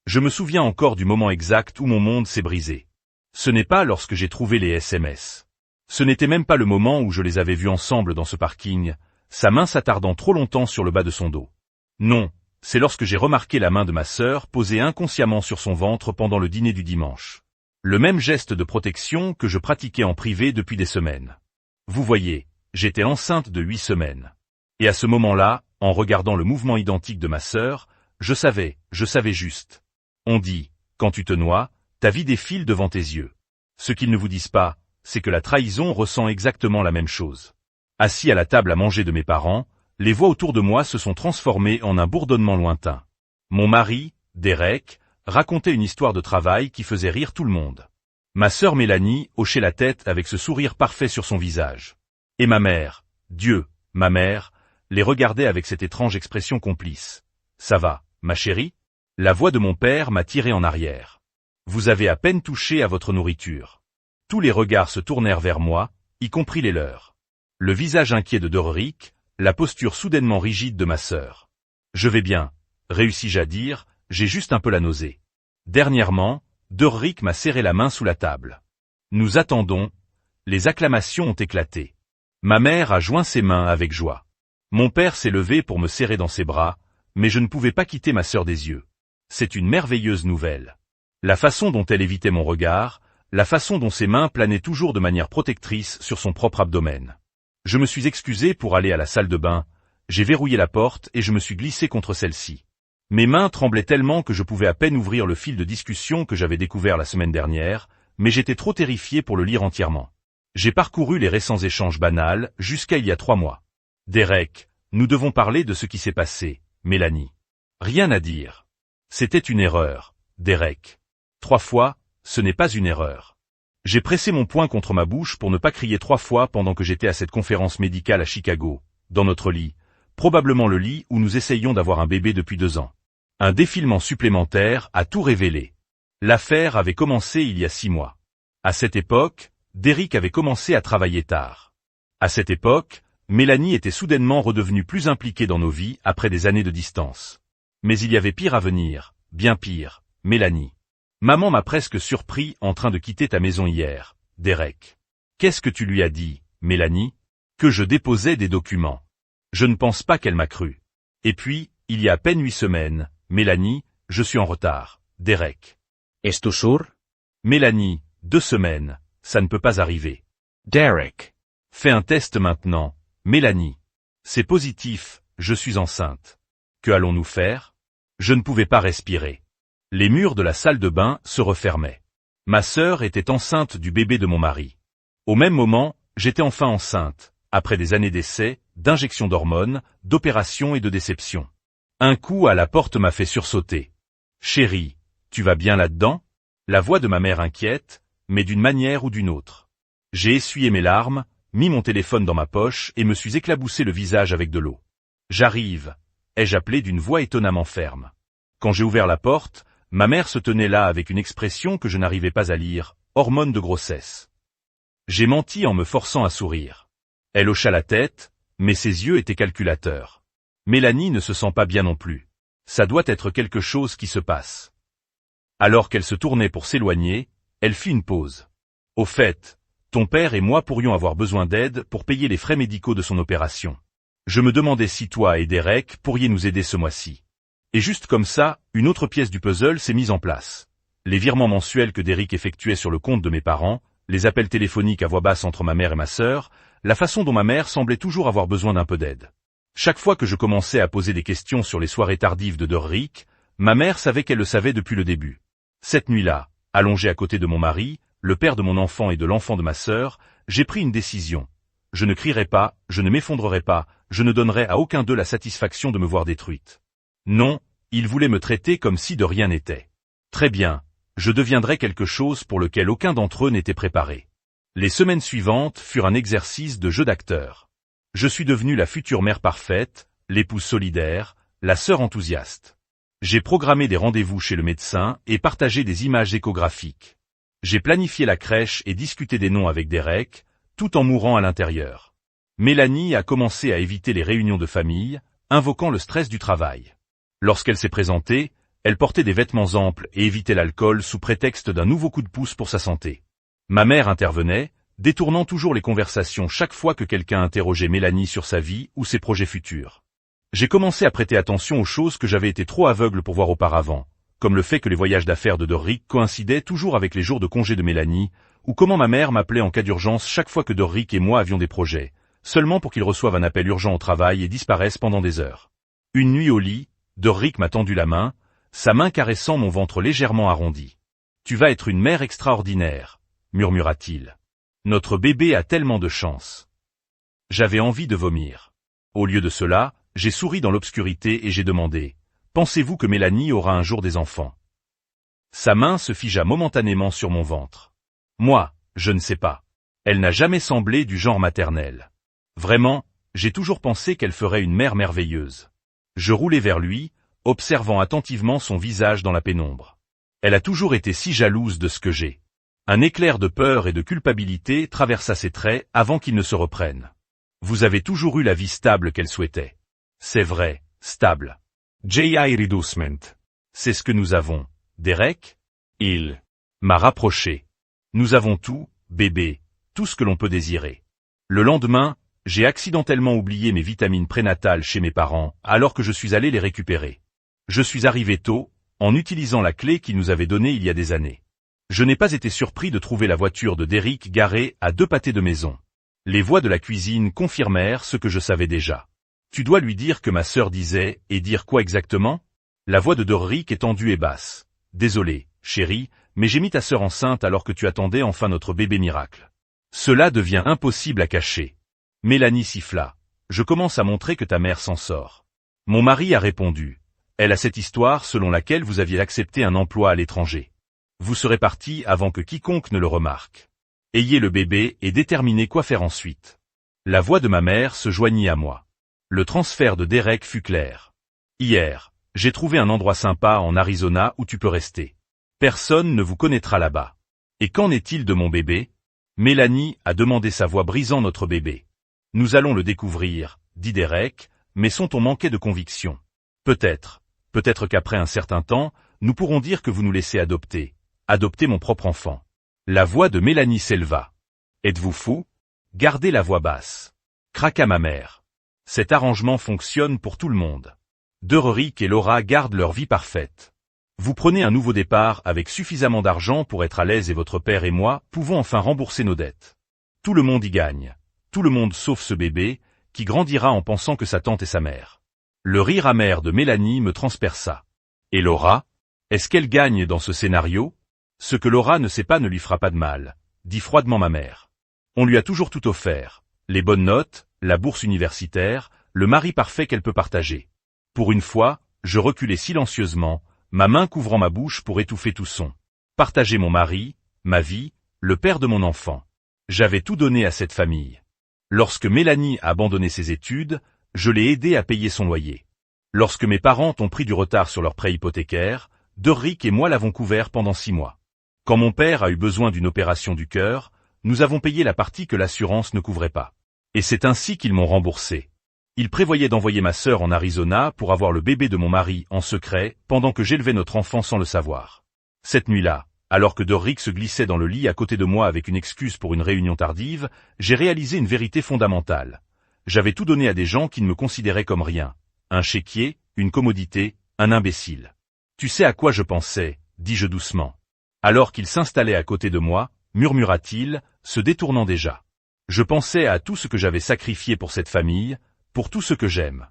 Je me souviens encore du moment exact où mon monde s'est brisé. Ce n'est pas lorsque j'ai trouvé les SMS. Ce n'était même pas le moment où je les avais vus ensemble dans ce parking, sa main s'attardant trop longtemps sur le bas de son dos. Non, c'est lorsque j'ai remarqué la main de ma sœur posée inconsciemment sur son ventre pendant le dîner du dimanche. Le même geste de protection que je pratiquais en privé depuis des semaines. Vous voyez, j'étais enceinte de 8 semaines. Et à ce moment-là, en regardant le mouvement identique de ma sœur, je savais juste. On dit, quand tu te noies, ta vie défile devant tes yeux. Ce qu'ils ne vous disent pas, c'est que la trahison ressent exactement la même chose. Assis à la table à manger de mes parents, les voix autour de moi se sont transformées en un bourdonnement lointain. Mon mari, Derek, racontait une histoire de travail qui faisait rire tout le monde. Ma sœur Mélanie hochait la tête avec ce sourire parfait sur son visage. Et ma mère, Dieu, ma mère, les regardait avec cette étrange expression complice. « Ça va, ma chérie ?» La voix de mon père m'a tiré en arrière. « Vous avez à peine touché à votre nourriture. » Tous les regards se tournèrent vers moi, y compris les leurs. Le visage inquiet de Doric, la posture soudainement rigide de ma sœur. « Je vais bien, » réussis-je à dire, j'ai juste un peu la nausée. Dernièrement, Doric m'a serré la main sous la table. Nous attendons. Les acclamations ont éclaté. Ma mère a joint ses mains avec joie. Mon père s'est levé pour me serrer dans ses bras, mais je ne pouvais pas quitter ma sœur des yeux. C'est une merveilleuse nouvelle. La façon dont elle évitait mon regard, la façon dont ses mains planaient toujours de manière protectrice sur son propre abdomen. Je me suis excusé pour aller à la salle de bain, j'ai verrouillé la porte et je me suis glissé contre celle-ci. Mes mains tremblaient tellement que je pouvais à peine ouvrir le fil de discussion que j'avais découvert la semaine dernière, mais j'étais trop terrifié pour le lire entièrement. J'ai parcouru les récents échanges banals jusqu'à il y a 3 mois. Derek, nous devons parler de ce qui s'est passé, Mélanie. Rien à dire. C'était une erreur, Derek. 3 fois, ce n'est pas une erreur. J'ai pressé mon poing contre ma bouche pour ne pas crier 3 fois pendant que j'étais à cette conférence médicale à Chicago, dans notre lit, probablement le lit où nous essayions d'avoir un bébé depuis 2 ans. Un défilement supplémentaire a tout révélé. L'affaire avait commencé il y a 6 mois. À cette époque, Derek avait commencé à travailler tard. À cette époque, Mélanie était soudainement redevenue plus impliquée dans nos vies après des années de distance. Mais il y avait pire à venir, bien pire, Mélanie. Maman m'a presque surpris en train de quitter ta maison hier, Derek. Qu'est-ce que tu lui as dit, Mélanie? Que je déposais des documents. Je ne pense pas qu'elle m'a cru. Et puis, il y a à peine 8 semaines, Mélanie, je suis en retard, Derek. ¿Es-tu sûr? Mélanie, 2 semaines, ça ne peut pas arriver. Derek. Fais un test maintenant, Mélanie. C'est positif, je suis enceinte. Que allons-nous faire? Je ne pouvais pas respirer. Les murs de la salle de bain se refermaient. Ma sœur était enceinte du bébé de mon mari. Au même moment, j'étais enfin enceinte, après des années d'essais, d'injections d'hormones, d'opérations et de déceptions. Un coup à la porte m'a fait sursauter. Chérie, tu vas bien là-dedans? La voix de ma mère inquiète, mais d'une manière ou d'une autre. J'ai essuyé mes larmes, mis mon téléphone dans ma poche et me suis éclaboussé le visage avec de l'eau. J'arrive, ai-je appelé d'une voix étonnamment ferme. Quand j'ai ouvert la porte, ma mère se tenait là avec une expression que je n'arrivais pas à lire, hormones de grossesse. J'ai menti en me forçant à sourire. Elle hocha la tête, mais ses yeux étaient calculateurs. Mélanie ne se sent pas bien non plus. Ça doit être quelque chose qui se passe. Alors qu'elle se tournait pour s'éloigner, elle fit une pause. Au fait, ton père et moi pourrions avoir besoin d'aide pour payer les frais médicaux de son opération. Je me demandais si toi et Derek pourriez nous aider ce mois-ci. Et juste comme ça, une autre pièce du puzzle s'est mise en place. Les virements mensuels que Derek effectuait sur le compte de mes parents, les appels téléphoniques à voix basse entre ma mère et ma sœur, la façon dont ma mère semblait toujours avoir besoin d'un peu d'aide. Chaque fois que je commençais à poser des questions sur les soirées tardives de Doric, ma mère savait qu'elle le savait depuis le début. Cette nuit-là, allongé à côté de mon mari, le père de mon enfant et de l'enfant de ma sœur, j'ai pris une décision. Je ne crierai pas, je ne m'effondrerai pas, je ne donnerai à aucun d'eux la satisfaction de me voir détruite. Non, ils voulaient me traiter comme si de rien n'était. Très bien, je deviendrai quelque chose pour lequel aucun d'entre eux n'était préparé. Les semaines suivantes furent un exercice de jeu d'acteur. Je suis devenue la future mère parfaite, l'épouse solidaire, la sœur enthousiaste. J'ai programmé des rendez-vous chez le médecin et partagé des images échographiques. J'ai planifié la crèche et discuté des noms avec Derek, tout en mourant à l'intérieur. Mélanie a commencé à éviter les réunions de famille, invoquant le stress du travail. Lorsqu'elle s'est présentée, Elle portait des vêtements amples et évitait l'alcool sous prétexte d'un nouveau coup de pouce pour sa santé. Ma mère intervenait, détournant toujours les conversations chaque fois que quelqu'un interrogeait Mélanie sur sa vie ou ses projets futurs. J'ai commencé à prêter attention aux choses que j'avais été trop aveugle pour voir auparavant, comme le fait que les voyages d'affaires de Doric coïncidaient toujours avec les jours de congé de Mélanie, ou comment ma mère m'appelait en cas d'urgence chaque fois que Doric et moi avions des projets, seulement pour qu'il reçoive un appel urgent au travail et disparaisse pendant des heures. Une nuit au lit, Doric m'a tendu la main, sa main caressant mon ventre légèrement arrondi. « Tu vas être une mère extraordinaire », murmura-t-il. « Notre bébé a tellement de chance. » J'avais envie de vomir. Au lieu de cela, j'ai souri dans l'obscurité et j'ai demandé « Pensez-vous que Mélanie aura un jour des enfants ?» Sa main se figea momentanément sur mon ventre. Moi, je ne sais pas. Elle n'a jamais semblé du genre maternel. Vraiment, j'ai toujours pensé qu'elle ferait une mère merveilleuse. Je roulai vers lui, observant attentivement son visage dans la pénombre. Elle a toujours été si jalouse de ce que j'ai. Un éclair de peur et de culpabilité traversa ses traits avant qu'ils ne se reprennent. Vous avez toujours eu la vie stable qu'elle souhaitait. C'est vrai, stable. J.I. Reducement. C'est ce que nous avons. Derek? Il m'a rapproché. Nous avons tout, bébé, tout ce que l'on peut désirer. Le lendemain, j'ai accidentellement oublié mes vitamines prénatales chez mes parents, alors que je suis allé les récupérer. Je suis arrivé tôt, en utilisant la clé qu'ils nous avaient donnée il y a des années. Je n'ai pas été surpris de trouver la voiture de Derek garée à 2 pâtés de maison. Les voix de la cuisine confirmèrent ce que je savais déjà. Tu dois lui dire que ma sœur disait, et dire quoi exactement? La voix de Doric est tendue et basse. Désolé, chérie, mais j'ai mis ta sœur enceinte alors que tu attendais enfin notre bébé miracle. Cela devient impossible à cacher. Mélanie siffla. Je commence à montrer que ta mère s'en sort. Mon mari a répondu. Elle a cette histoire selon laquelle vous aviez accepté un emploi à l'étranger. Vous serez parti avant que quiconque ne le remarque. Ayez le bébé et déterminez quoi faire ensuite. La voix de ma mère se joignit à moi. Le transfert de Derek fut clair. Hier, j'ai trouvé un endroit sympa en Arizona où tu peux rester. Personne ne vous connaîtra là-bas. Et qu'en est-il de mon bébé? Mélanie a demandé sa voix brisant notre bébé. Nous allons le découvrir, dit Derek, mais son ton manquait de conviction. Peut-être qu'après un certain temps, nous pourrons dire que vous nous laissez adopter mon propre enfant. La voix de Mélanie s'éleva. Êtes-vous fou? Gardez la voix basse. Craqua ma mère. Cet arrangement fonctionne pour tout le monde. Doric et Laura gardent leur vie parfaite. Vous prenez un nouveau départ avec suffisamment d'argent pour être à l'aise et votre père et moi pouvons enfin rembourser nos dettes. Tout le monde y gagne. Tout le monde sauf ce bébé, qui grandira en pensant que sa tante est sa mère. Le rire amer de Mélanie me transperça. Et Laura? Est-ce qu'elle gagne dans ce scénario? Ce que Laura ne sait pas ne lui fera pas de mal, dit froidement ma mère. On lui a toujours tout offert. Les bonnes notes, la bourse universitaire, le mari parfait qu'elle peut partager. Pour une fois, je reculai silencieusement, ma main couvrant ma bouche pour étouffer tout son. Partager mon mari, ma vie, le père de mon enfant. J'avais tout donné à cette famille. Lorsque Mélanie a abandonné ses études, je l'ai aidée à payer son loyer. Lorsque mes parents ont pris du retard sur leur prêt hypothécaire, Doric et moi l'avons couvert pendant 6 mois. Quand mon père a eu besoin d'une opération du cœur, nous avons payé la partie que l'assurance ne couvrait pas. Et c'est ainsi qu'ils m'ont remboursé. Ils prévoyaient d'envoyer ma sœur en Arizona pour avoir le bébé de mon mari en secret pendant que j'élevais notre enfant sans le savoir. Cette nuit-là, alors que Doric se glissait dans le lit à côté de moi avec une excuse pour une réunion tardive, j'ai réalisé une vérité fondamentale. J'avais tout donné à des gens qui ne me considéraient comme rien. Un chéquier, une commodité, un imbécile. Tu sais à quoi je pensais, dis-je doucement. Alors qu'il s'installait à côté de moi, murmura-t-il, se détournant déjà. Je pensais à tout ce que j'avais sacrifié pour cette famille, pour tout ce que j'aime.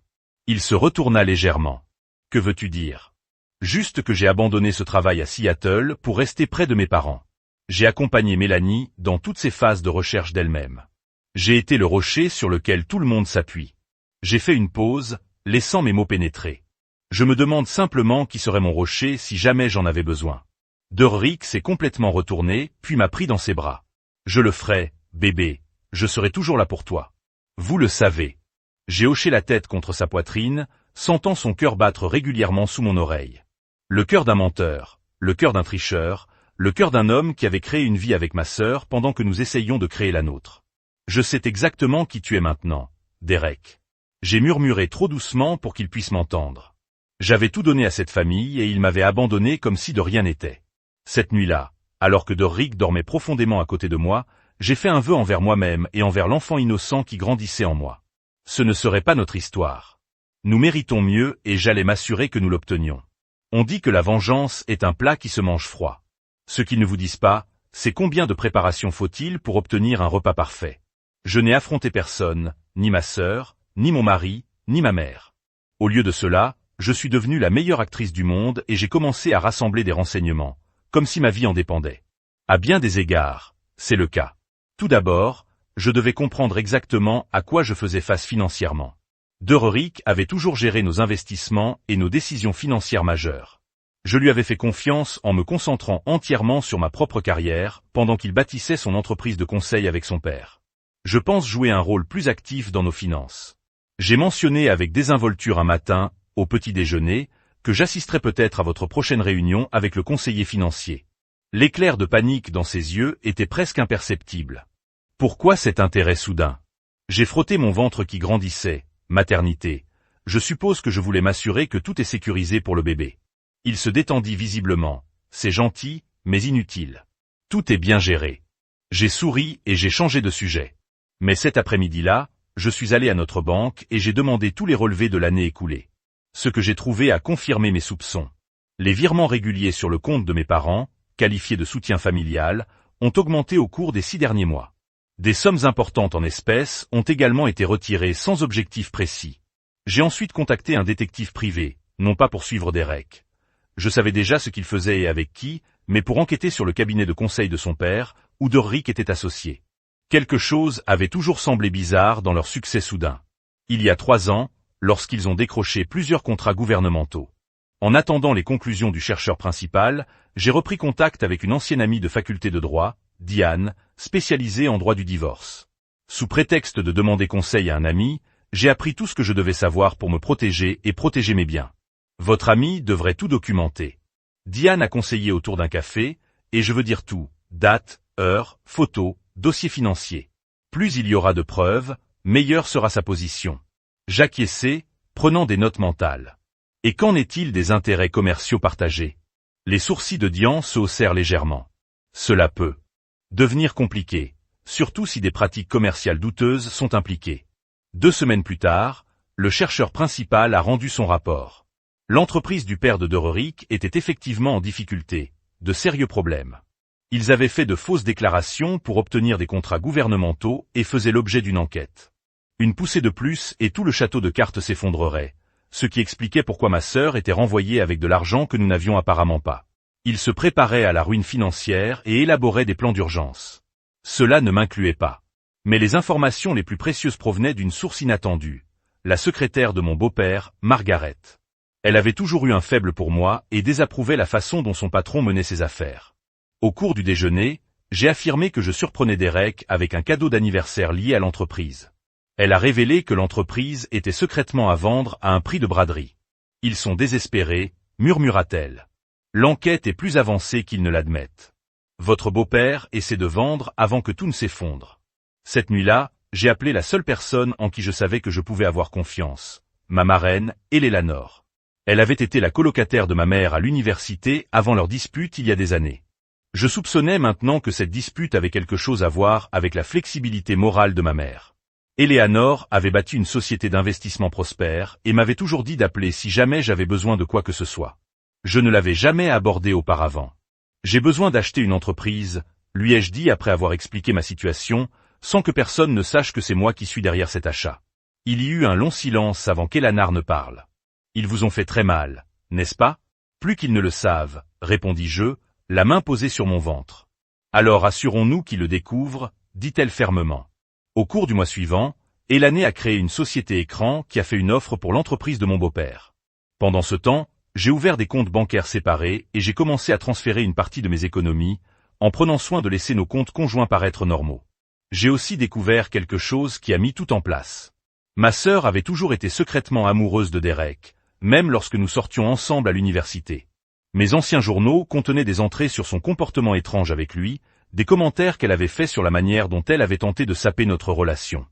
Il se retourna légèrement. Que veux-tu dire? Juste que j'ai abandonné ce travail à Seattle pour rester près de mes parents. J'ai accompagné Mélanie dans toutes ses phases de recherche d'elle-même. J'ai été le rocher sur lequel tout le monde s'appuie. J'ai fait une pause, laissant mes mots pénétrer. Je me demande simplement qui serait mon rocher si jamais j'en avais besoin. Doric s'est complètement retourné, puis m'a pris dans ses bras. Je le ferai, bébé, je serai toujours là pour toi. Vous le savez. J'ai hoché la tête contre sa poitrine, sentant son cœur battre régulièrement sous mon oreille. Le cœur d'un menteur, le cœur d'un tricheur, le cœur d'un homme qui avait créé une vie avec ma sœur pendant que nous essayions de créer la nôtre. Je sais exactement qui tu es maintenant, Derek. J'ai murmuré trop doucement pour qu'il puisse m'entendre. J'avais tout donné à cette famille et ils m'avaient abandonné comme si de rien n'était. Cette nuit-là, alors que Doric dormait profondément à côté de moi, j'ai fait un vœu envers moi-même et envers l'enfant innocent qui grandissait en moi. Ce ne serait pas notre histoire. Nous méritons mieux et j'allais m'assurer que nous l'obtenions. On dit que la vengeance est un plat qui se mange froid. Ce qu'ils ne vous disent pas, c'est combien de préparation faut-il pour obtenir un repas parfait. Je n'ai affronté personne, ni ma sœur, ni mon mari, ni ma mère. Au lieu de cela, je suis devenue la meilleure actrice du monde et j'ai commencé à rassembler des renseignements, comme si ma vie en dépendait. À bien des égards, c'est le cas. Tout d'abord, je devais comprendre exactement à quoi je faisais face financièrement. Doric avait toujours géré nos investissements et nos décisions financières majeures. Je lui avais fait confiance en me concentrant entièrement sur ma propre carrière, pendant qu'il bâtissait son entreprise de conseil avec son père. Je pense jouer un rôle plus actif dans nos finances. J'ai mentionné avec désinvolture un matin, au petit déjeuner, que j'assisterais peut-être à votre prochaine réunion avec le conseiller financier. L'éclair de panique dans ses yeux était presque imperceptible. Pourquoi cet intérêt soudain? J'ai frotté mon ventre qui grandissait. Maternité. Je suppose que je voulais m'assurer que tout est sécurisé pour le bébé. Il se détendit visiblement. C'est gentil, mais inutile. Tout est bien géré. J'ai souri et j'ai changé de sujet. Mais cet après-midi-là, je suis allé à notre banque et j'ai demandé tous les relevés de l'année écoulée. Ce que j'ai trouvé a confirmé mes soupçons. Les virements réguliers sur le compte de mes parents, qualifiés de soutien familial, ont augmenté au cours des 6 derniers mois. Des sommes importantes en espèces ont également été retirées sans objectif précis. J'ai ensuite contacté un détective privé, non pas pour suivre Derek. Je savais déjà ce qu'il faisait et avec qui, mais pour enquêter sur le cabinet de conseil de son père, où Doric était associé. Quelque chose avait toujours semblé bizarre dans leur succès soudain. Il y a 3 ans, lorsqu'ils ont décroché plusieurs contrats gouvernementaux. En attendant les conclusions du chercheur principal, j'ai repris contact avec une ancienne amie de faculté de droit, Diane, spécialisée en droit du divorce. Sous prétexte de demander conseil à un ami, j'ai appris tout ce que je devais savoir pour me protéger et protéger mes biens. Votre ami devrait tout documenter. Diane a conseillé autour d'un café, et je veux dire tout, date, heure, photo, dossier financier. Plus il y aura de preuves, meilleure sera sa position. J'acquiesçai, prenant des notes mentales. Et qu'en est-il des intérêts commerciaux partagés? Les sourcils de Diane se haussèrent légèrement. Cela peut devenir compliqué, surtout si des pratiques commerciales douteuses sont impliquées. 2 semaines plus tard, le chercheur principal a rendu son rapport. L'entreprise du père de Doric était effectivement en difficulté, de sérieux problèmes. Ils avaient fait de fausses déclarations pour obtenir des contrats gouvernementaux et faisaient l'objet d'une enquête. Une poussée de plus et tout le château de cartes s'effondrerait, ce qui expliquait pourquoi ma sœur était renvoyée avec de l'argent que nous n'avions apparemment pas. Ils se préparaient à la ruine financière et élaboraient des plans d'urgence. Cela ne m'incluait pas. Mais les informations les plus précieuses provenaient d'une source inattendue, la secrétaire de mon beau-père, Margaret. Elle avait toujours eu un faible pour moi et désapprouvait la façon dont son patron menait ses affaires. Au cours du déjeuner, j'ai affirmé que je surprenais Derek avec un cadeau d'anniversaire lié à l'entreprise. Elle a révélé que l'entreprise était secrètement à vendre à un prix de braderie. Ils sont désespérés, murmura-t-elle. L'enquête est plus avancée qu'ils ne l'admettent. Votre beau-père essaie de vendre avant que tout ne s'effondre. Cette nuit-là, j'ai appelé la seule personne en qui je savais que je pouvais avoir confiance, ma marraine, Eleanor. Elle avait été la colocataire de ma mère à l'université avant leur dispute il y a des années. Je soupçonnais maintenant que cette dispute avait quelque chose à voir avec la flexibilité morale de ma mère. Eleanor avait bâti une société d'investissement prospère et m'avait toujours dit d'appeler si jamais j'avais besoin de quoi que ce soit. Je ne l'avais jamais abordé auparavant. J'ai besoin d'acheter une entreprise, lui ai-je dit après avoir expliqué ma situation, sans que personne ne sache que c'est moi qui suis derrière cet achat. Il y eut un long silence avant qu'Eleanor ne parle. Ils vous ont fait très mal, n'est-ce pas? Plus qu'ils ne le savent, répondis-je, la main posée sur mon ventre. Alors assurons-nous qu'ils le découvrent, dit-elle fermement. Au cours du mois suivant, Eleanor a créé une société écran qui a fait une offre pour l'entreprise de mon beau-père. Pendant ce temps, j'ai ouvert des comptes bancaires séparés et j'ai commencé à transférer une partie de mes économies, en prenant soin de laisser nos comptes conjoints paraître normaux. J'ai aussi découvert quelque chose qui a mis tout en place. Ma sœur avait toujours été secrètement amoureuse de Derek, même lorsque nous sortions ensemble à l'université. Mes anciens journaux contenaient des entrées sur son comportement étrange avec lui, des commentaires qu'elle avait faits sur la manière dont elle avait tenté de saper notre relation.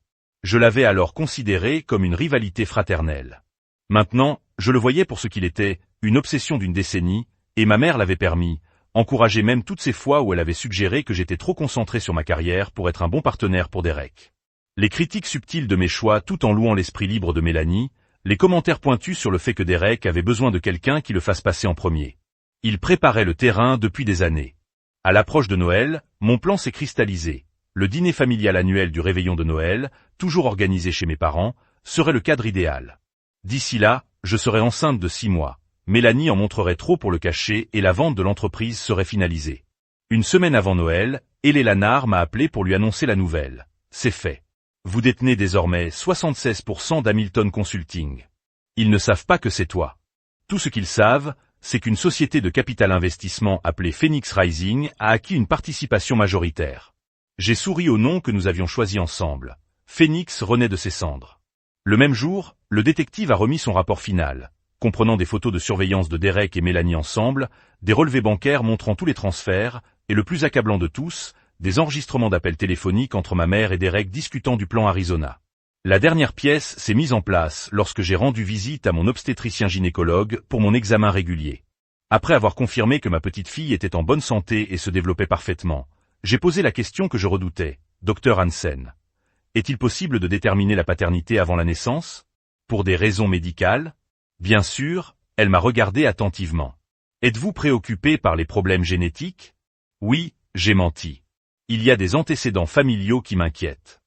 Je l'avais alors considérée comme une rivalité fraternelle. Maintenant, Je le voyais pour ce qu'il était, une obsession d'une décennie, et ma mère l'avait permis, encouragé même toutes ces fois où elle avait suggéré que j'étais trop concentré sur ma carrière pour être un bon partenaire pour Derek. Les critiques subtiles de mes choix tout en louant l'esprit libre de Mélanie, les commentaires pointus sur le fait que Derek avait besoin de quelqu'un qui le fasse passer en premier. Il préparait le terrain depuis des années. À l'approche de Noël, mon plan s'est cristallisé. Le dîner familial annuel du réveillon de Noël, toujours organisé chez mes parents, serait le cadre idéal. D'ici là, je serais enceinte de 6 mois. Mélanie en montrerait trop pour le cacher et la vente de l'entreprise serait finalisée. Une semaine avant Noël, Hélène Lanard m'a appelé pour lui annoncer la nouvelle. C'est fait. Vous détenez désormais 76% d'Hamilton Consulting. Ils ne savent pas que c'est toi. Tout ce qu'ils savent, c'est qu'une société de capital investissement appelée Phoenix Rising a acquis une participation majoritaire. J'ai souri au nom que nous avions choisi ensemble. Phoenix renaît de ses cendres. Le même jour, le détective a remis son rapport final, comprenant des photos de surveillance de Derek et Mélanie ensemble, des relevés bancaires montrant tous les transferts, et le plus accablant de tous, des enregistrements d'appels téléphoniques entre ma mère et Derek discutant du plan Arizona. La dernière pièce s'est mise en place lorsque j'ai rendu visite à mon obstétricien gynécologue pour mon examen régulier. Après avoir confirmé que ma petite fille était en bonne santé et se développait parfaitement, j'ai posé la question que je redoutais. Docteur Hansen, est-il possible de déterminer la paternité avant la naissance? Pour des raisons médicales? Bien sûr, elle m'a regardé attentivement. Êtes-vous préoccupé par les problèmes génétiques? Oui, j'ai menti. Il y a des antécédents familiaux qui m'inquiètent.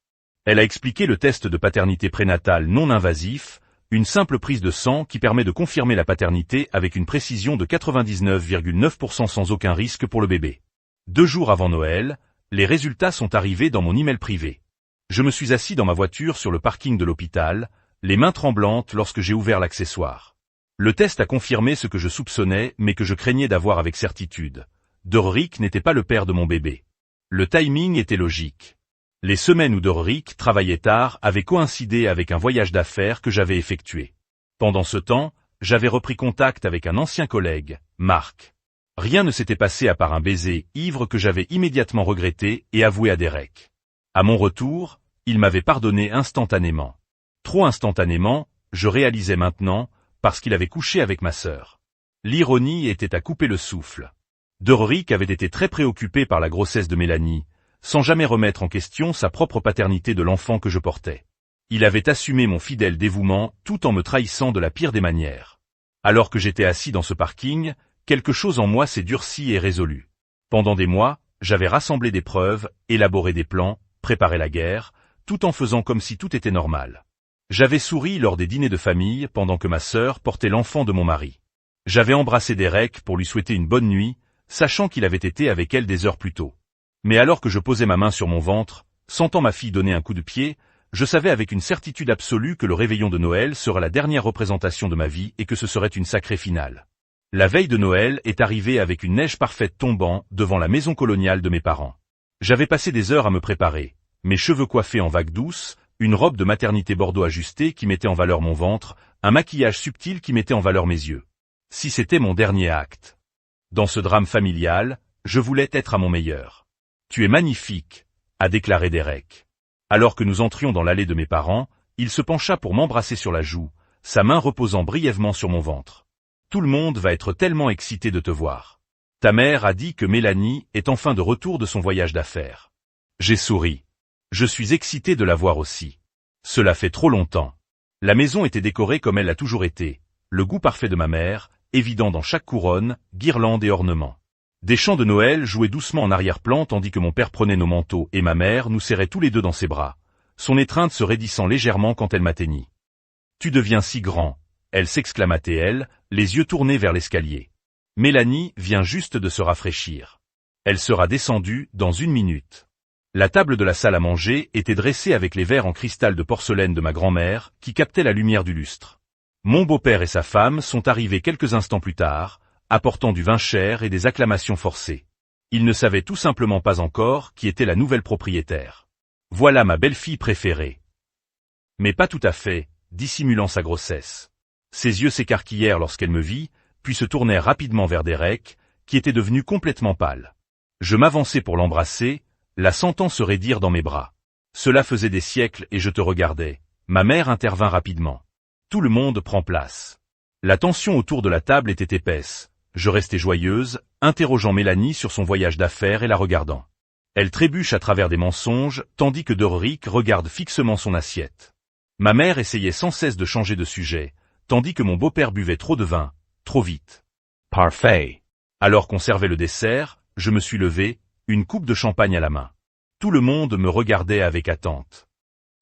Elle a expliqué le test de paternité prénatale non invasif, une simple prise de sang qui permet de confirmer la paternité avec une précision de 99,9% sans aucun risque pour le bébé. 2 jours avant Noël, les résultats sont arrivés dans mon email privé. Je me suis assis dans ma voiture sur le parking de l'hôpital, les mains tremblantes lorsque j'ai ouvert l'accessoire. Le test a confirmé ce que je soupçonnais mais que je craignais d'avoir avec certitude. Derrick n'était pas le père de mon bébé. Le timing était logique. Les semaines où Derrick travaillait tard avaient coïncidé avec un voyage d'affaires que j'avais effectué. Pendant ce temps, j'avais repris contact avec un ancien collègue, Marc. Rien ne s'était passé à part un baiser ivre que j'avais immédiatement regretté et avoué à Derek. À mon retour, il m'avait pardonné instantanément. Trop instantanément, je réalisais maintenant, parce qu'il avait couché avec ma sœur. L'ironie était à couper le souffle. Derrick avait été très préoccupé par la grossesse de Mélanie, sans jamais remettre en question sa propre paternité de l'enfant que je portais. Il avait assumé mon fidèle dévouement tout en me trahissant de la pire des manières. Alors que j'étais assis dans ce parking, quelque chose en moi s'est durci et résolu. Pendant des mois, j'avais rassemblé des preuves, élaboré des plans, préparé la guerre, tout en faisant comme si tout était normal. J'avais souri lors des dîners de famille pendant que ma sœur portait l'enfant de mon mari. J'avais embrassé Derek pour lui souhaiter une bonne nuit, sachant qu'il avait été avec elle des heures plus tôt. Mais alors que je posais ma main sur mon ventre, sentant ma fille donner un coup de pied, je savais avec une certitude absolue que le réveillon de Noël serait la dernière représentation de ma vie et que ce serait une sacrée finale. La veille de Noël est arrivée avec une neige parfaite tombant devant la maison coloniale de mes parents. J'avais passé des heures à me préparer, mes cheveux coiffés en vagues douces, une robe de maternité bordeaux ajustée qui mettait en valeur mon ventre, un maquillage subtil qui mettait en valeur mes yeux. Si c'était mon dernier acte. Dans ce drame familial, je voulais être à mon meilleur. Tu es magnifique, a déclaré Derek. Alors que nous entrions dans l'allée de mes parents, il se pencha pour m'embrasser sur la joue, sa main reposant brièvement sur mon ventre. Tout le monde va être tellement excité de te voir. Ta mère a dit que Mélanie est enfin de retour de son voyage d'affaires. J'ai souri. Je suis excité de la voir aussi. Cela fait trop longtemps. La maison était décorée comme elle a toujours été, le goût parfait de ma mère, évident dans chaque couronne, guirlande et ornement. Des chants de Noël jouaient doucement en arrière-plan tandis que mon père prenait nos manteaux et ma mère nous serrait tous les deux dans ses bras, son étreinte se raidissant légèrement quand elle m'atteignit. « Tu deviens si grand !» elle s'exclama-t-elle, les yeux tournés vers l'escalier. Mélanie vient juste de se rafraîchir. Elle sera descendue dans 1 minute. La table de la salle à manger était dressée avec les verres en cristal de porcelaine de ma grand-mère qui captaient la lumière du lustre. Mon beau-père et sa femme sont arrivés quelques instants plus tard, apportant du vin cher et des acclamations forcées. Ils ne savaient tout simplement pas encore qui était la nouvelle propriétaire. Voilà ma belle-fille préférée. Mais pas tout à fait, dissimulant sa grossesse. Ses yeux s'écarquillèrent lorsqu'elle me vit, puis se tournèrent rapidement vers Derek, qui était devenu complètement pâle. Je m'avançai pour l'embrasser, la sentant se raidir dans mes bras. Cela faisait des siècles et je te regardais. Ma mère intervint rapidement. Tout le monde prend place. La tension autour de la table était épaisse. Je restais joyeuse, interrogeant Mélanie sur son voyage d'affaires et la regardant. Elle trébuche à travers des mensonges, tandis que Doric regarde fixement son assiette. Ma mère essayait sans cesse de changer de sujet, tandis que mon beau-père buvait trop de vin, trop vite. Parfait. Alors qu'on servait le dessert, je me suis levé, une coupe de champagne à la main. Tout le monde me regardait avec attente.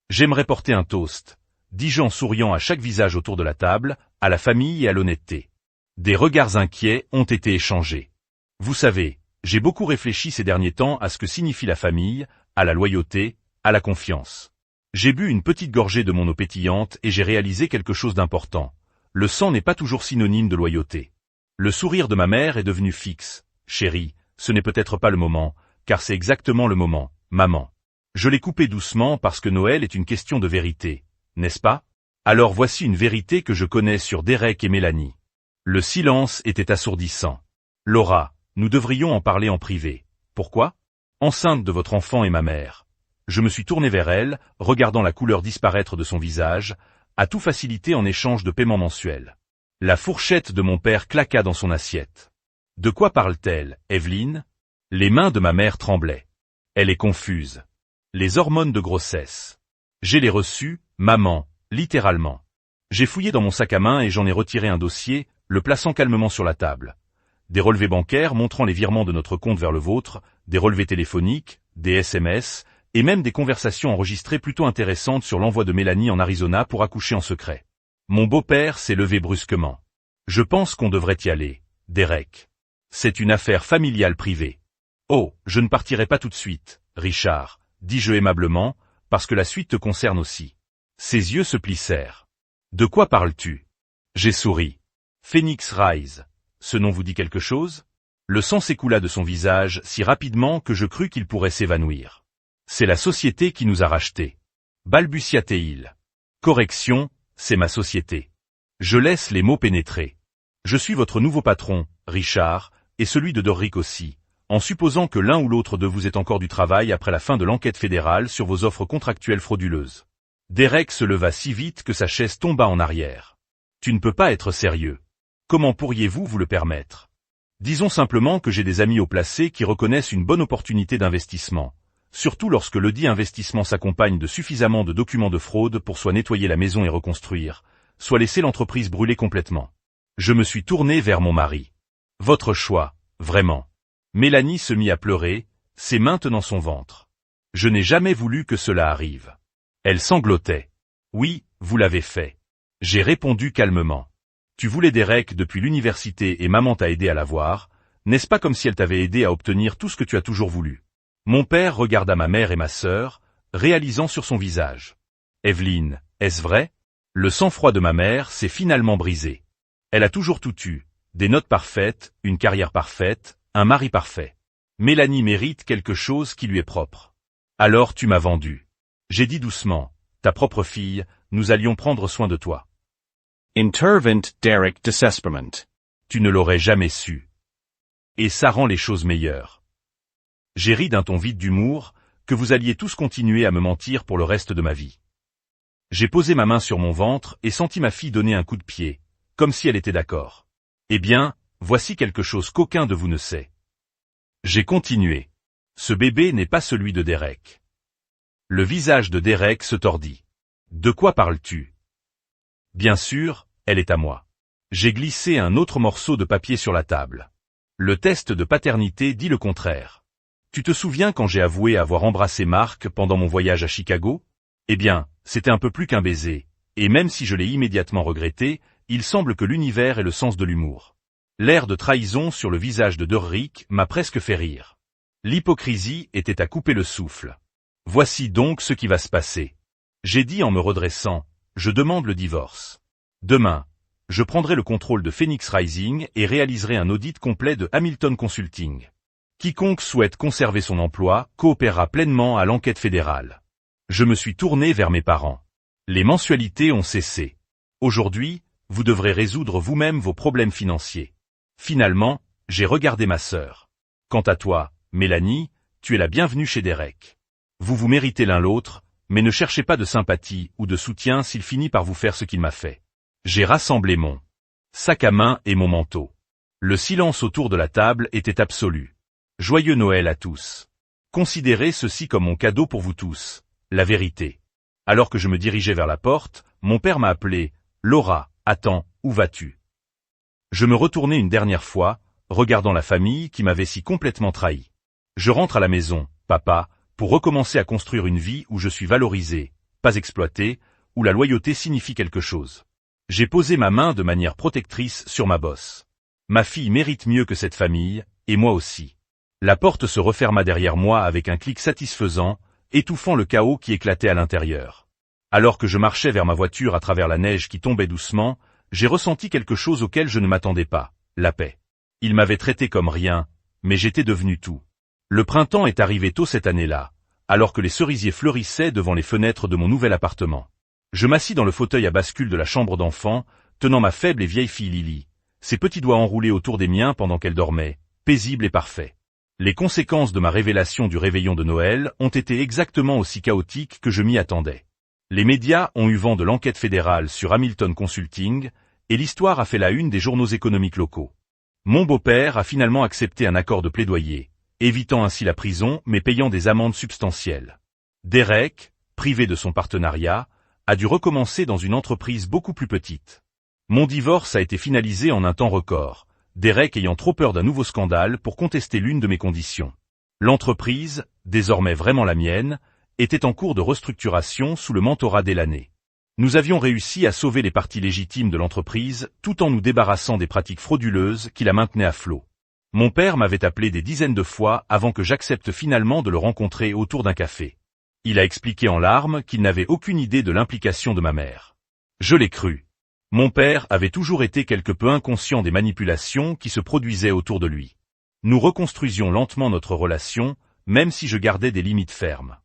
J'aimerais porter un toast, dis-je en souriant à chaque visage autour de la table, à la famille et à l'honnêteté. Des regards inquiets ont été échangés. Vous savez, j'ai beaucoup réfléchi ces derniers temps à ce que signifie la famille, à la loyauté, à la confiance. J'ai bu une petite gorgée de mon eau pétillante et j'ai réalisé quelque chose d'important. Le sang n'est pas toujours synonyme de loyauté. Le sourire de ma mère est devenu fixe. Chérie, ce n'est peut-être pas le moment, car c'est exactement le moment, maman. Je l'ai coupé doucement parce que Noël est une question de vérité, n'est-ce pas? Alors voici une vérité que je connais sur Derek et Mélanie. Le silence était assourdissant. Laura, nous devrions en parler en privé. Pourquoi? Enceinte de votre enfant et ma mère. Je me suis tourné vers elle, regardant la couleur disparaître de son visage, à tout faciliter en échange de paiement mensuel. La fourchette de mon père claqua dans son assiette. De quoi parle-t-elle, Evelyne? Les mains de ma mère tremblaient. Elle est confuse. Les hormones de grossesse. J'ai les reçus, maman, littéralement. J'ai fouillé dans mon sac à main et j'en ai retiré un dossier, le plaçant calmement sur la table. Des relevés bancaires montrant les virements de notre compte vers le vôtre, des relevés téléphoniques, des SMS, et même des conversations enregistrées plutôt intéressantes sur l'envoi de Mélanie en Arizona pour accoucher en secret. Mon beau-père s'est levé brusquement. Je pense qu'on devrait y aller, Derek. C'est une affaire familiale privée. Oh, je ne partirai pas tout de suite, Richard, dis-je aimablement, parce que la suite te concerne aussi. Ses yeux se plissèrent. De quoi parles-tu? J'ai souri. Phoenix Rise. Ce nom vous dit quelque chose? Le sang s'écoula de son visage si rapidement que je crus qu'il pourrait s'évanouir. C'est la société qui nous a rachetés. Balbutia-t-il. Correction, c'est ma société. Je laisse les mots pénétrer. Je suis votre nouveau patron, Richard, et celui de Doric aussi, en supposant que l'un ou l'autre de vous ait encore du travail après la fin de l'enquête fédérale sur vos offres contractuelles frauduleuses. Derek se leva si vite que sa chaise tomba en arrière. Tu ne peux pas être sérieux. Comment pourriez-vous vous le permettre? Disons simplement que j'ai des amis haut placés qui reconnaissent une bonne opportunité d'investissement, surtout lorsque le dit investissement s'accompagne de suffisamment de documents de fraude pour soit nettoyer la maison et reconstruire, soit laisser l'entreprise brûler complètement. Je me suis tourné vers mon mari. Votre choix, vraiment. Mélanie se mit à pleurer, ses mains tenant son ventre. Je n'ai jamais voulu que cela arrive. Elle sanglotait. Oui, vous l'avez fait. J'ai répondu calmement. Tu voulais Derek depuis l'université et maman t'a aidé à l'avoir, n'est-ce pas comme si elle t'avait aidé à obtenir tout ce que tu as toujours voulu? Mon père regarda ma mère et ma sœur, réalisant sur son visage. Evelyne, est-ce vrai? Le sang-froid de ma mère s'est finalement brisé. Elle a toujours tout eu, des notes parfaites, une carrière parfaite, un mari parfait. Mélanie mérite quelque chose qui lui est propre. Alors tu m'as vendu. J'ai dit doucement, ta propre fille, nous allions prendre soin de toi. Intervent Derek Desesperment. Tu ne l'aurais jamais su. Et ça rend les choses meilleures. J'ai ri d'un ton vide d'humour, que vous alliez tous continuer à me mentir pour le reste de ma vie. J'ai posé ma main sur mon ventre et senti ma fille donner un coup de pied, comme si elle était d'accord. Eh bien, voici quelque chose qu'aucun de vous ne sait. J'ai continué. Ce bébé n'est pas celui de Derek. Le visage de Derek se tordit. De quoi parles-tu? Bien sûr, elle est à moi. J'ai glissé un autre morceau de papier sur la table. Le test de paternité dit le contraire. Tu te souviens quand j'ai avoué avoir embrassé Marc pendant mon voyage à Chicago? Eh bien, c'était un peu plus qu'un baiser, et même si je l'ai immédiatement regretté, il semble que l'univers ait le sens de l'humour. L'air de trahison sur le visage de Doric m'a presque fait rire. L'hypocrisie était à couper le souffle. Voici donc ce qui va se passer. J'ai dit en me redressant, je demande le divorce. Demain, je prendrai le contrôle de Phoenix Rising et réaliserai un audit complet de Hamilton Consulting. Quiconque souhaite conserver son emploi coopérera pleinement à l'enquête fédérale. Je me suis tourné vers mes parents. Les mensualités ont cessé. Aujourd'hui, vous devrez résoudre vous-même vos problèmes financiers. Finalement, j'ai regardé ma sœur. Quant à toi, Mélanie, tu es la bienvenue chez Derek. Vous vous méritez l'un l'autre, mais ne cherchez pas de sympathie ou de soutien s'il finit par vous faire ce qu'il m'a fait. J'ai rassemblé mon sac à main et mon manteau. Le silence autour de la table était absolu. Joyeux Noël à tous. Considérez ceci comme mon cadeau pour vous tous, la vérité. Alors que je me dirigeais vers la porte, mon père m'a appelé, « Laura, attends, où vas-tu » Je me retournai une dernière fois, regardant la famille qui m'avait si complètement trahi. Je rentre à la maison, papa, pour recommencer à construire une vie où je suis valorisé, pas exploité, où la loyauté signifie quelque chose. J'ai posé ma main de manière protectrice sur ma bosse. Ma fille mérite mieux que cette famille, et moi aussi. La porte se referma derrière moi avec un clic satisfaisant, étouffant le chaos qui éclatait à l'intérieur. Alors que je marchais vers ma voiture à travers la neige qui tombait doucement, j'ai ressenti quelque chose auquel je ne m'attendais pas, la paix. Il m'avait traité comme rien, mais j'étais devenu tout. Le printemps est arrivé tôt cette année-là, alors que les cerisiers fleurissaient devant les fenêtres de mon nouvel appartement. Je m'assis dans le fauteuil à bascule de la chambre d'enfant, tenant ma faible et vieille fille Lily, ses petits doigts enroulés autour des miens pendant qu'elle dormait, paisible et parfait. Les conséquences de ma révélation du réveillon de Noël ont été exactement aussi chaotiques que je m'y attendais. Les médias ont eu vent de l'enquête fédérale sur Hamilton Consulting, et l'histoire a fait la une des journaux économiques locaux. Mon beau-père a finalement accepté un accord de plaidoyer, évitant ainsi la prison mais payant des amendes substantielles. Derek, privé de son partenariat, a dû recommencer dans une entreprise beaucoup plus petite. Mon divorce a été finalisé en un temps record, Derek ayant trop peur d'un nouveau scandale pour contester l'une de mes conditions. L'entreprise, désormais vraiment la mienne, était en cours de restructuration sous le mentorat d'Elané. Nous avions réussi à sauver les parties légitimes de l'entreprise tout en nous débarrassant des pratiques frauduleuses qui la maintenaient à flot. Mon père m'avait appelé des dizaines de fois avant que j'accepte finalement de le rencontrer autour d'un café. Il a expliqué en larmes qu'il n'avait aucune idée de l'implication de ma mère. Je l'ai cru. Mon père avait toujours été quelque peu inconscient des manipulations qui se produisaient autour de lui. Nous reconstruisions lentement notre relation, même si je gardais des limites fermes.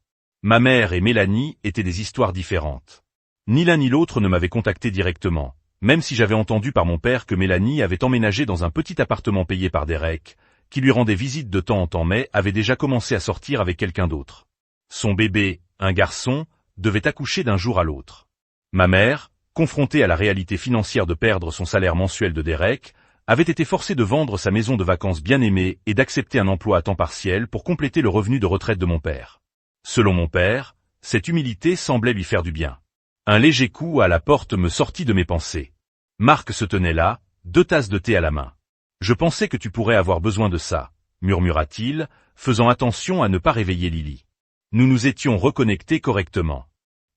Ma mère et Mélanie étaient des histoires différentes. Ni l'un ni l'autre ne m'avaient contacté directement, même si j'avais entendu par mon père que Mélanie avait emménagé dans un petit appartement payé par Derek, qui lui rendait visite de temps en temps mais avait déjà commencé à sortir avec quelqu'un d'autre. Son bébé, un garçon, devait accoucher d'un jour à l'autre. Ma mère, confrontée à la réalité financière de perdre son salaire mensuel de Derek, avait été forcée de vendre sa maison de vacances bien aimée et d'accepter un emploi à temps partiel pour compléter le revenu de retraite de mon père. Selon mon père, cette humilité semblait lui faire du bien. Un léger coup à la porte me sortit de mes pensées. Marc se tenait là, 2 tasses de thé à la main. « Je pensais que tu pourrais avoir besoin de ça », murmura-t-il, faisant attention à ne pas réveiller Lily. Nous nous étions reconnectés correctement.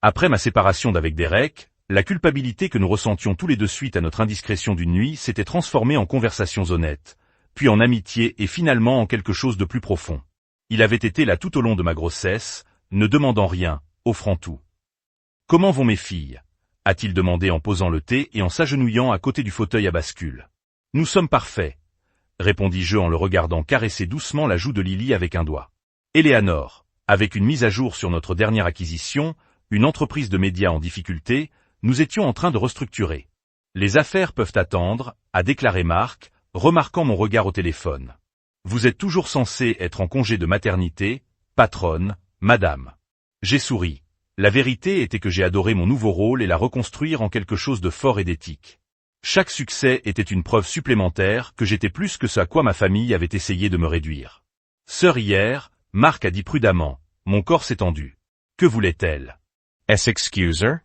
Après ma séparation d'avec Derek, la culpabilité que nous ressentions tous les deux suite à notre indiscrétion d'une nuit s'était transformée en conversations honnêtes, puis en amitié et finalement en quelque chose de plus profond. Il avait été là tout au long de ma grossesse, ne demandant rien, offrant tout. « Comment vont mes filles ?» a-t-il demandé en posant le thé et en s'agenouillant à côté du fauteuil à bascule. « Nous sommes parfaits, » répondis-je en le regardant caresser doucement la joue de Lily avec un doigt. Éléanore, avec une mise à jour sur notre dernière acquisition, une entreprise de médias en difficulté, nous étions en train de restructurer. « Les affaires peuvent attendre », a déclaré Marc, remarquant mon regard au téléphone. « Vous êtes toujours censé être en congé de maternité, patronne, madame. » J'ai souri. La vérité était que j'ai adoré mon nouveau rôle et la reconstruire en quelque chose de fort et d'éthique. Chaque succès était une preuve supplémentaire que j'étais plus que ce à quoi ma famille avait essayé de me réduire. « Sœur hier », Marc a dit prudemment, mon corps s'est tendu. Que voulait-elle? Excuser?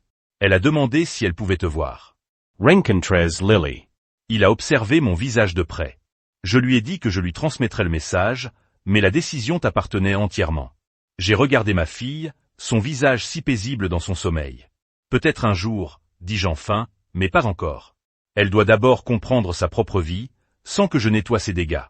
Elle a demandé si elle pouvait te voir. Rencontres Lily. Il a observé mon visage de près. Je lui ai dit que je lui transmettrais le message, mais la décision t'appartenait entièrement. J'ai regardé ma fille, son visage si paisible dans son sommeil. Peut-être un jour, dis-je enfin, mais pas encore. Elle doit d'abord comprendre sa propre vie, sans que je nettoie ses dégâts.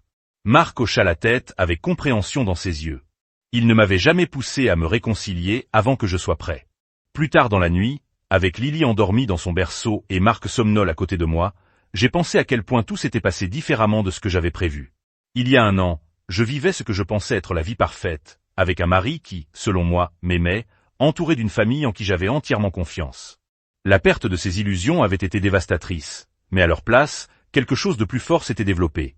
Marc hocha la tête avec compréhension dans ses yeux. Il ne m'avait jamais poussé à me réconcilier avant que je sois prêt. Plus tard dans la nuit, avec Lily endormie dans son berceau et Marc somnole à côté de moi, j'ai pensé à quel point tout s'était passé différemment de ce que j'avais prévu. Il y a 1 an, je vivais ce que je pensais être la vie parfaite, avec un mari qui, selon moi, m'aimait, entouré d'une famille en qui j'avais entièrement confiance. La perte de ces illusions avait été dévastatrice, mais à leur place, quelque chose de plus fort s'était développé.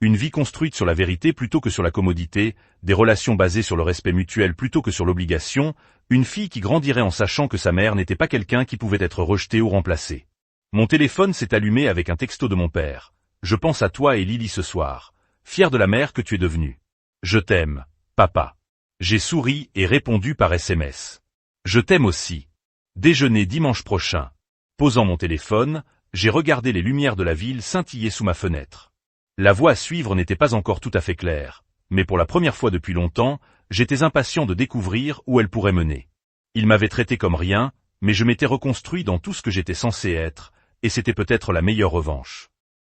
Une vie construite sur la vérité plutôt que sur la commodité, des relations basées sur le respect mutuel plutôt que sur l'obligation, une fille qui grandirait en sachant que sa mère n'était pas quelqu'un qui pouvait être rejeté ou remplacé. Mon téléphone s'est allumé avec un texto de mon père. Je pense à toi et Lily ce soir. Fier de la mère que tu es devenue. Je t'aime, papa. J'ai souri et répondu par SMS. Je t'aime aussi. Déjeuner dimanche prochain. Posant mon téléphone, j'ai regardé les lumières de la ville scintiller sous ma fenêtre. La voie à suivre n'était pas encore tout à fait claire, mais pour la première fois depuis longtemps, j'étais impatient de découvrir où elle pourrait mener. Il m'avait traité comme rien, mais je m'étais reconstruit dans tout ce que j'étais censé être, et c'était peut-être la meilleure revanche.